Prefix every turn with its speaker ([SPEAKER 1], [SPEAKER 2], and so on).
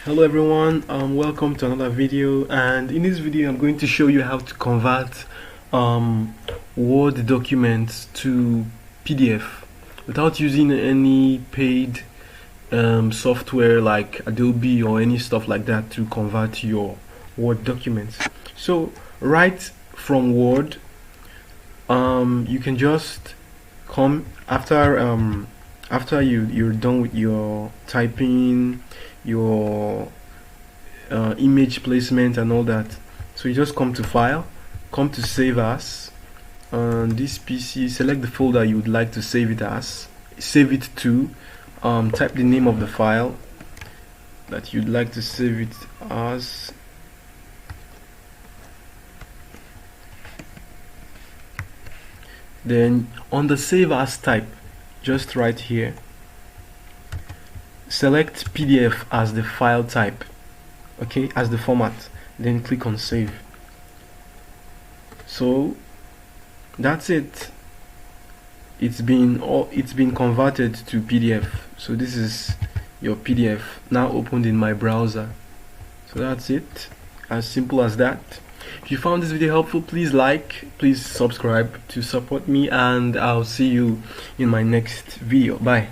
[SPEAKER 1] Hello everyone, welcome to another video, and in this video I'm going to show you how to convert Word documents to PDF without using any paid software like Adobe or any stuff like that to convert your Word documents. So right from Word, you can just come after you're done with your typing, your image placement and all that. So you just come to File, come to Save As, and this PC, select the folder you would like to save it as, save it to, type the name of the file that you'd like to save it as. Then on the Save As type, just right here, select PDF as the file type, okay, as the format, then click on Save. So that's it. It's been converted to PDF. So this is your PDF now opened in my browser. So that's it, as simple as that. If you found this video helpful, please like, please subscribe to support me, and I'll see you in my next video. Bye.